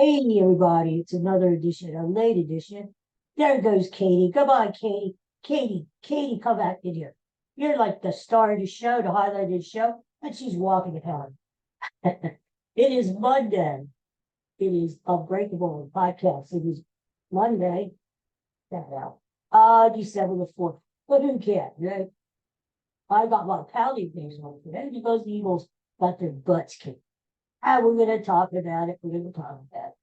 Hey, everybody, it's another edition, a late edition. There goes Katie. Come on, Katie. Katie, come back in here. You're like the star of the show, the highlight of the show, and she's walking it out. It is Monday. It is Unbreakable podcast. It is Monday. That out. December the 4th. But who cares, right? I got my pounding things on today because the Eagles got their butts kicked. And we're going to talk about it. We're going to talk about it.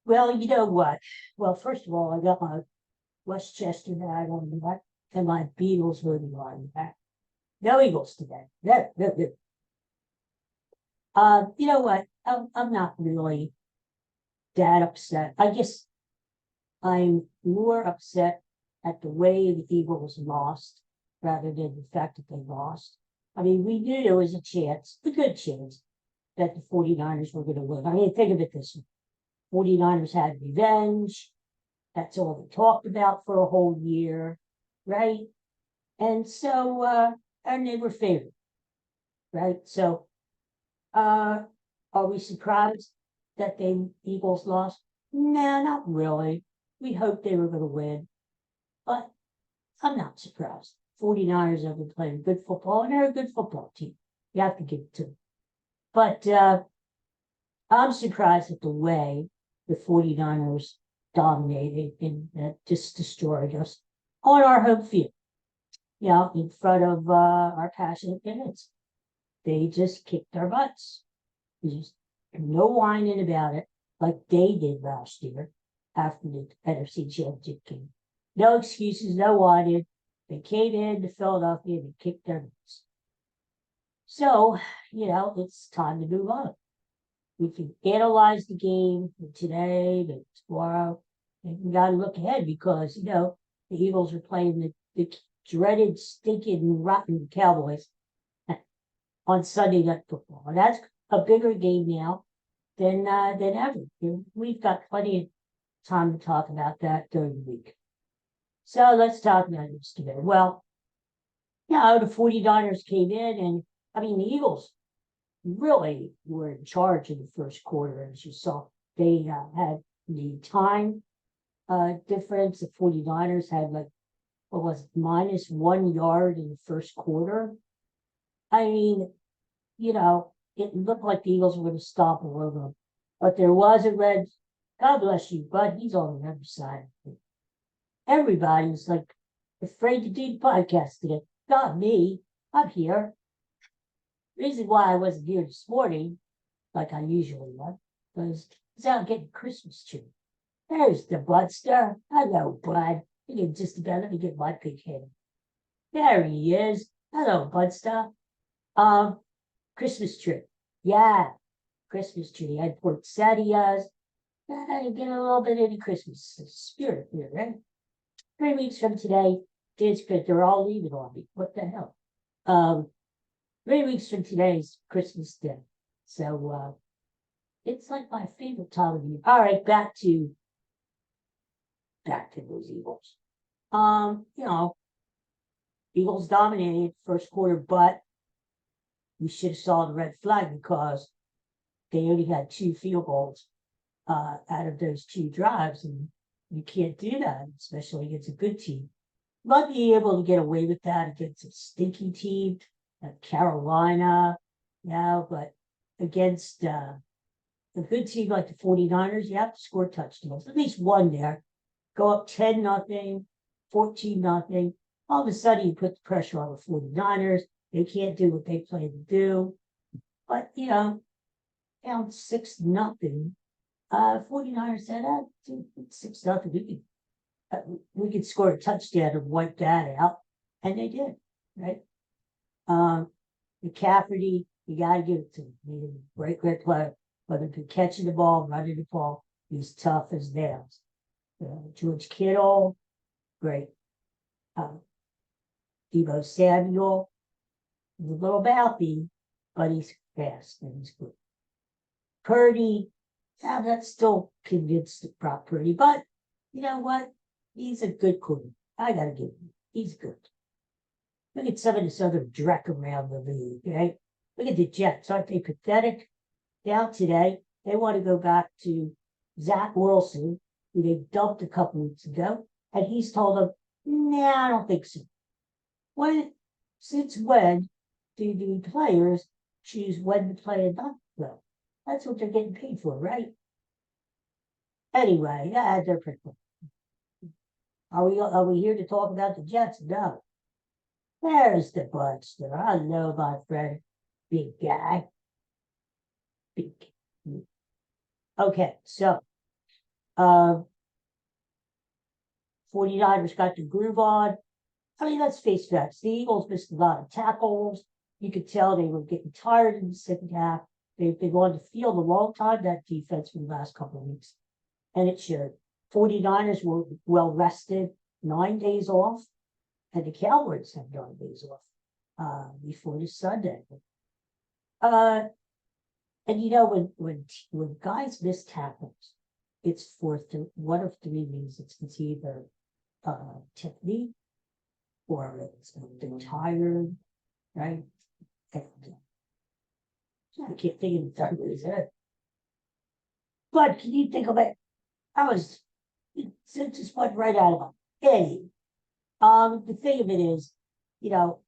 Well, you know what? Well, first of all, I got my Westchester bag on the back and my Beatles hoodie on the back. No Eagles today. No, no, no. You know what? I'm not really that upset. I guess I'm more upset at the way the Eagles lost rather than the fact that they lost. I mean, we knew there was a chance, a good chance, that the 49ers were going to win. I mean, think of it this way. 49ers had revenge. That's all they talked about for a whole year, right? And so, and they were favored, right? So, are we surprised that the Eagles lost? Nah, not really. We hoped they were going to win, but I'm not surprised. 49ers have been playing good football, and they're a good football team. You have to give it to them. But I'm surprised at the way the 49ers dominated and just destroyed us on our home field, you know, in front of our passionate fans. They just kicked our butts. There's no whining about it like they did last year after the NFC Championship game. No excuses, no whining. They came into Philadelphia and kicked their butts. So, you know, it's time to move on. We can analyze the game for today, but tomorrow, and we got to look ahead because, you know, the Eagles are playing the dreaded, stinking, rotten Cowboys on Sunday Night Football. And that's a bigger game now than ever. We've got plenty of time to talk about that during the week. So let's talk about this today. Well, you know, the 49ers came in, and I mean, the Eagles really were in charge in the first quarter. As you saw, they had the time difference. The 49ers had like, what was it, -1 yard in the first quarter. I mean, you know, it looked like the Eagles were going to stop all over them. But there was a red, God bless you, but he's on the other side. Everybody's like afraid to do the podcast today. Not me. I'm here. Reason why I wasn't here this morning, like I usually am, was out getting Christmas tree. There's the Budster. Hello, Bud. You can just about let me get my big head. There he is. Hello, Budster. Christmas tree. Yeah, Christmas tree. I had poinsettias. I get a little bit of the Christmas spirit here, right? 3 weeks from today, it's good. They're all leaving on me. What the hell? 3 weeks from today is Christmas Day. So it's like my favorite time of the year. All right, back to those Eagles. You know, Eagles dominated first quarter, but we should have saw the red flag because they only had 2 field goals out of those 2 drives, and you can't do that, especially against a good team. Might be able to get away with that against a stinky team like Carolina, yeah, but against a good team like the 49ers, you have to score touchdowns, at least one there. Go up 10-0, 14-0. All of a sudden, you put the pressure on the 49ers. They can't do what they plan to do. But, you know, down 6-0. 49ers said, 6-0. We could score a touchdown and wipe that out. And they did, right? McCaffrey, you got to give it to him. He's a great player. Whether he's catching the ball, running the ball, he's tough as nails. George Kittle, great. Deebo Samuel, he's a little mouthy, but he's fast and he's good. Purdy, yeah, that's still convinced about Purdy, but you know what? He's a good quarterback. I got to give him. He's good. Look at some of this other dreck around the league, right? Look at the Jets. Aren't they pathetic? Down today, They want to go back to Zach Wilson, who they dumped a couple weeks ago, and he's told them, nah, I don't think so. Since when do the players choose when to play and not to play? That's what they're getting paid for, right? Anyway, they're pretty cool. Are we here to talk about the Jets? No. There's the Budster. I know my friend, big guy. Big. Okay, so 49ers got the groove on. I mean, let's face facts. The Eagles missed a lot of tackles. You could tell they were getting tired in the second half. They've been on the field a long time, that defense, for the last couple of weeks. And it showed. 49ers were well rested, 9 days off. And the Cowboys have 9 days off before the Sunday. And you know, when guys miss tackles, it's for one of three reasons. It's either technique, or they're tired, right? And, I can't think of the third reason. But can you think of it? It just went right out of my head. The thing of it is, you know,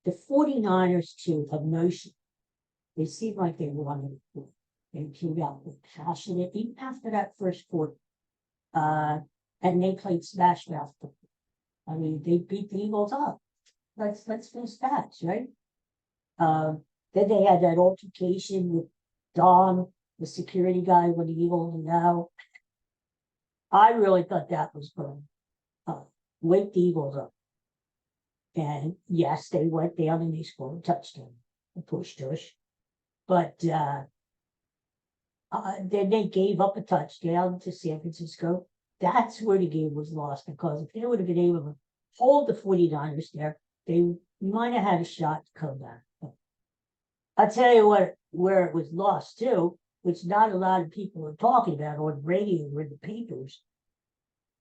the 49ers too, emotion. They seemed like they wanted to. They came out with passionate, even after that first quarter. And they played smash mouth. I mean, they beat the Eagles up. Let's face facts, right? Then they had that altercation with Dom, the security guy, when the Eagles now. I really thought that was going to wake the Eagles up. And yes, they went down and they scored a touchdown, a push. But then they gave up a touchdown to San Francisco. That's where the game was lost, because if they would have been able to hold the 49ers there, they might have had a shot to come back. But I'll tell you what, where it was lost too, which not a lot of people are talking about on radio or in the papers.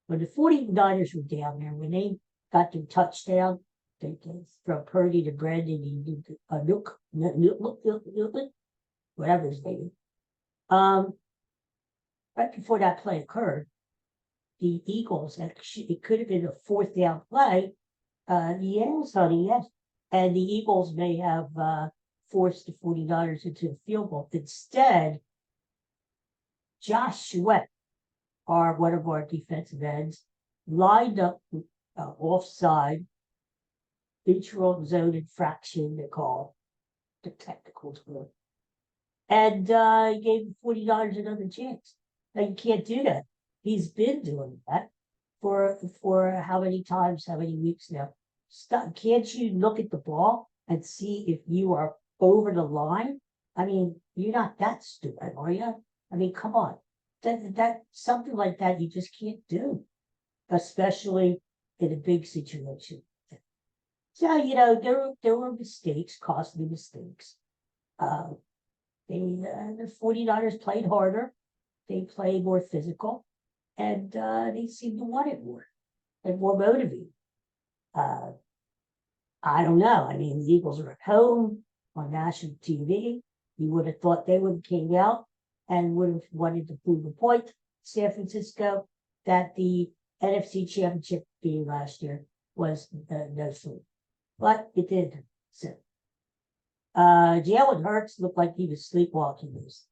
When the 49ers were down there, when they got their touchdown, from Purdy to Brandon, he did a nook, whatever his name is. Right before that play occurred, the Eagles, it could have been a fourth down play. Yes, honey, yes. And the Eagles may have forced the 49ers into a field goal. Instead, Josh Sweat, one of our defensive ends, lined up offside, neutral zone infraction, they call the technical term. And he gave the 49ers another chance. Now, you can't do that. He's been doing that for how many weeks now? Can't you look at the ball and see if you are over the line? I mean, you're not that stupid, are you? I mean, come on. That something like that you just can't do, especially in a big situation. So, you know, there were mistakes, costly mistakes. The 49ers played harder. They played more physical, and they seemed to want it more and more motivated. I don't know. I mean, the Eagles are at home on national TV. You would have thought they would have came out and would have wanted to prove a point, San Francisco, that the NFC Championship game last year was no sleep. But it did. So, Jalen Hurts looked like he was sleepwalking this.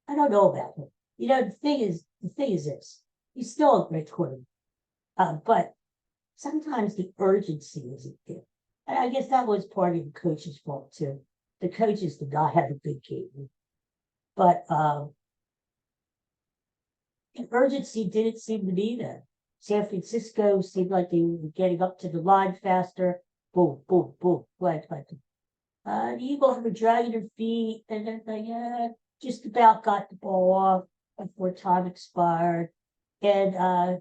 I don't know about him. You know, the thing is this: he's still a great quarterback, but sometimes the urgency isn't there. And I guess that was part of the coach's fault too. The coaches did not have a good game, but the urgency didn't seem to be there. San Francisco seemed like they were getting up to the line faster. Boom, boom, boom. The Eagles were dragging their feet, and then they just about got the ball off before time expired. And I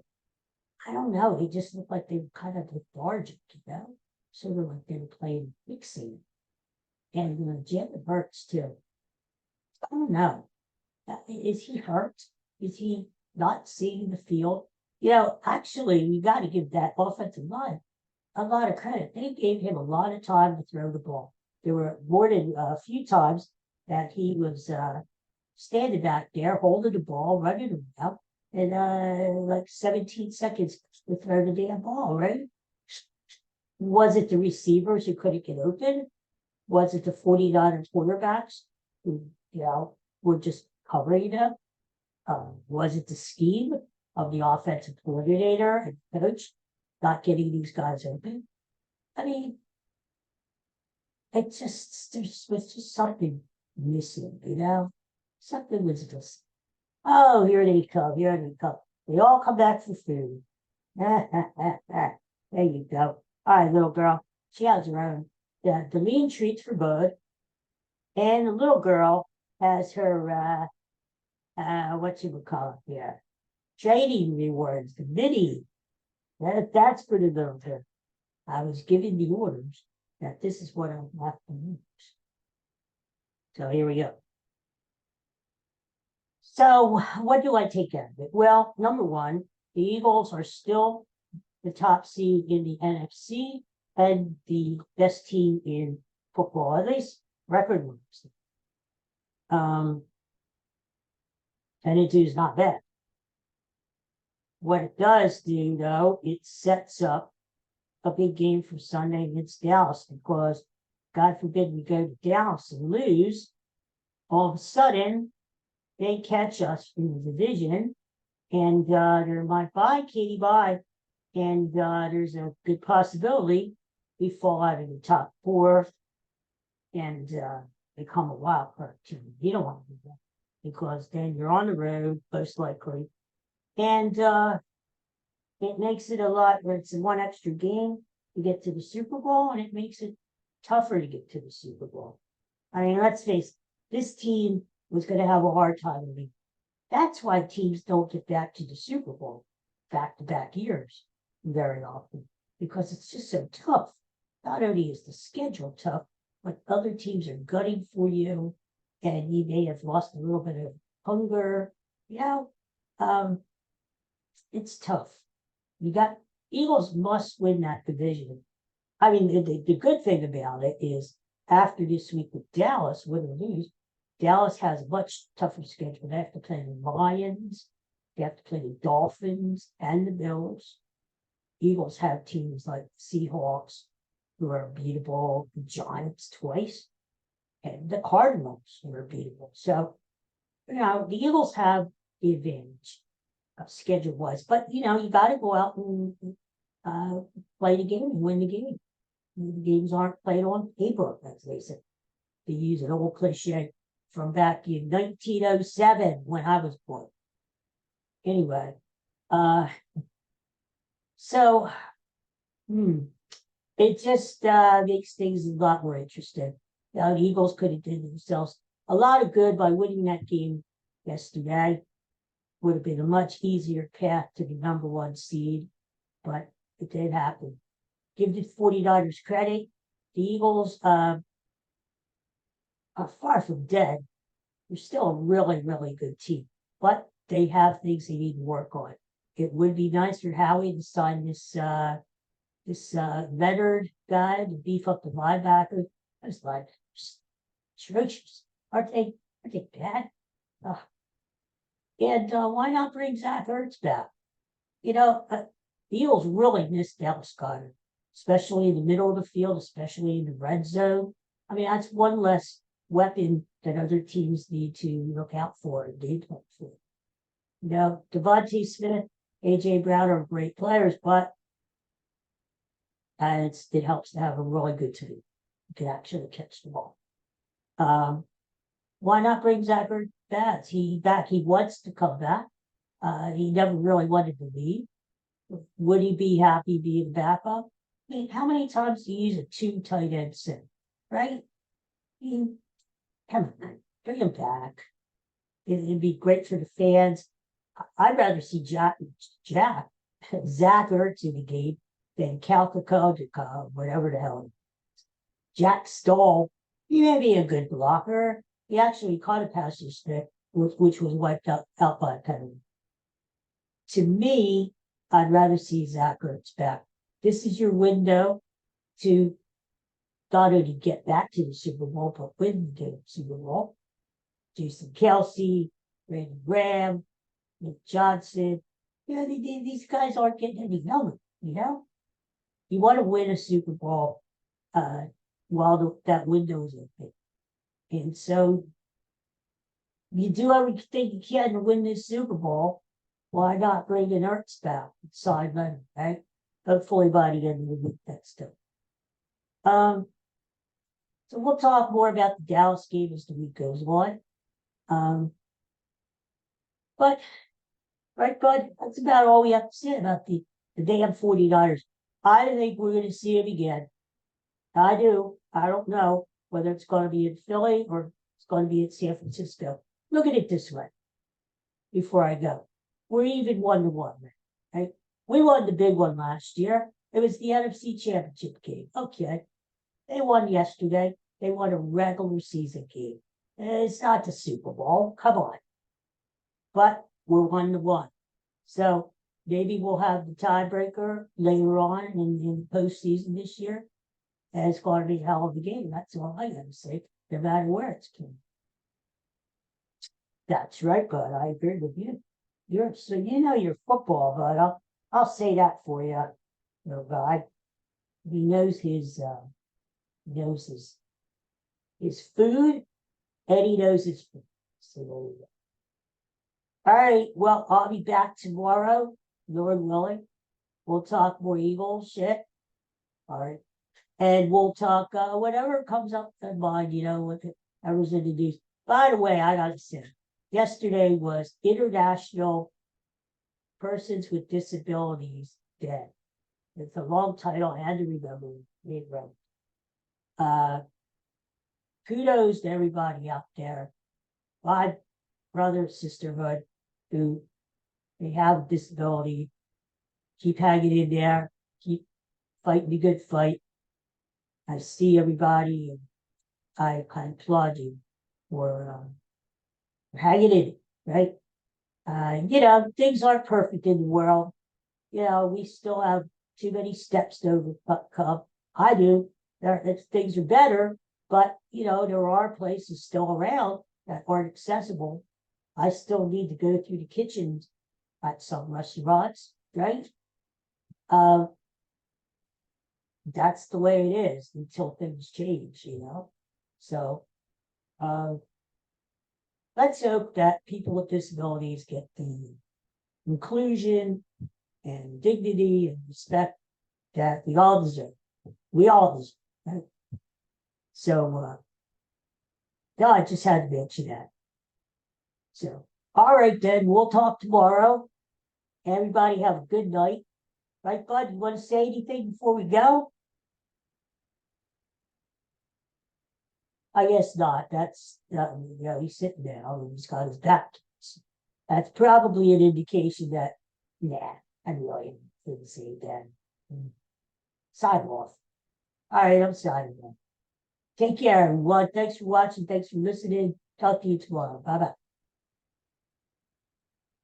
don't know, they just looked like they were kind of lethargic, you know? Sort of like they were playing mixing. And Jalen Hurts too. I don't know. Is he hurt? Is he not seeing the field? You know, actually, we got to give that offensive line a lot of credit. They gave him a lot of time to throw the ball. There were more than a few times that he was standing back there holding the ball, running around, and like 17 seconds to throw the damn ball, right? Was it the receivers who couldn't get open? Was it the 49ers quarterbacks who, were just covering them? Was it the scheme of the offensive coordinator and coach not getting these guys open? I mean, was just something missing, Something was just, oh, here they come, here they come. They all come back for food. There you go. All right, little girl. She has her own. The mean treats for Bud. And the little girl has her, what you would call it here, training rewards, the mini. That's for the little girl. I was giving the orders that this is what I have to use. So here we go. So what do I take out of it? Well, number one, the Eagles are still the top seed in the NFC and the best team in football, at least record-wise. 10-2 is not bad. What it does do, though, it sets up a big game for Sunday against Dallas, because God forbid we go to Dallas and lose, all of a sudden they catch us in the division, and they're like, bye, Katie, bye. And there's a good possibility we fall out of the top four and become a wild card team. You don't want to do that, because then you're on the road, most likely. And it makes it a lot where it's one extra game to get to the Super Bowl, and it makes it tougher to get to the Super Bowl. I mean, let's face it, this team was going to have a hard time with me. That's why teams don't get back to the Super Bowl back-to-back years very often, because it's just so tough. Not only is the schedule tough, but other teams are gutting for you, and you may have lost a little bit of hunger. It's tough. Eagles must win that division. I mean, the good thing about it is after this week with Dallas, win or lose, Dallas has a much tougher schedule. They have to play the Lions, they have to play the Dolphins and the Bills. Eagles have teams like the Seahawks, who are beatable, the Giants twice, and the Cardinals, who are beatable. So, the Eagles have the advantage schedule-wise, but you got to go out and play the game and win the game. The games aren't played on paper, as they say. They use an old cliche from back in 1907 when I was born. Anyway, so it just makes things a lot more interesting. The Eagles could have did themselves a lot of good by winning that game yesterday. Would have been a much easier path to the number one seed, but it did happen. Give the 49ers credit. The Eagles are far from dead. They're still a really, really good team, but they have things they need to work on. It would be nice for Howie to sign this Leonard guy to beef up the linebacker. I was like, atrocious. Aren't they bad? And why not bring Zach Ertz back? The Eagles really missed Dallas Goedert, especially in the middle of the field, especially in the red zone. I mean, that's one less weapon that other teams need to look out for and need to look for. Devontae Smith, A.J. Brown are great players, but it helps to have a really good team who can actually catch the ball. Why not bring Zach Ertz back? He wants to come back. He never really wanted to leave. Would he be happy being backup? I mean, how many times do you use a 2 tight end set, right? Come on, bring him back. It'd be great for the fans. I'd rather see Zach Ertz in the game than Calcaco, whatever the hell. Jack Stoll, he may be a good blocker. He actually caught a pass yesterday, which was wiped out by a penalty. To me, I'd rather see Zach Ertz back. This is your window to not only get back to the Super Bowl, but win the Super Bowl. Jason Kelsey, Randy Graham, Nick Johnson. These guys aren't getting any younger, You want to win a Super Bowl while that window is open. And so you do everything you can to win this Super Bowl. Why not bring in Ertz back and sign Leonard, right? Hopefully by the end of the week, that's done. So we'll talk more about the Dallas game as the week goes on. But, right, bud, that's about all we have to say about the damn 49ers. I think we're going to see it again. I do. I don't know whether it's going to be in Philly or it's going to be in San Francisco. Look at it this way before I go. We're even 1-1, right? We won the big one last year. It was the NFC Championship game. Okay. They won yesterday. They won a regular season game. It's not the Super Bowl. Come on. But we're 1-1. So maybe we'll have the tiebreaker later on in the postseason this year. And it's going to be a hell of a game. That's all I got to say, no matter where it's going. That's right, bud. I agree with you. You're your football, bud. I'll say that for you. Guy. He knows his food, and he knows his food. So there you go. All right. Well, I'll be back tomorrow, Lord willing. We'll talk more Eagles shit. All right. And we'll talk whatever comes up in mind, whatever's in the news. By the way, I gotta say, yesterday was International Persons with Disabilities Day. It's a long title, I had to remember it right. Kudos to everybody out there. My brother, sisterhood, who they have a disability. Keep hanging in there. Keep fighting the good fight. I see everybody, and I applaud you for hanging in, right? Things aren't perfect in the world. We still have too many steps to overcome. I do. Things are better, but there are places still around that aren't accessible. I still need to go through the kitchens at some restaurants, right? That's the way it is until things change, So let's hope that people with disabilities get the inclusion and dignity and respect that we all deserve. We all deserve, right? So, no, I just had to mention that. So, all right, then, we'll talk tomorrow. Everybody have a good night. Right, bud? You want to say anything before we go? I guess not. That's, he's sitting down and he's got his back. That's probably an indication that, I really didn't say that. Sign off. All right, I'm signing off. Take care, everyone. Thanks for watching. Thanks for listening. Talk to you tomorrow. Bye-bye.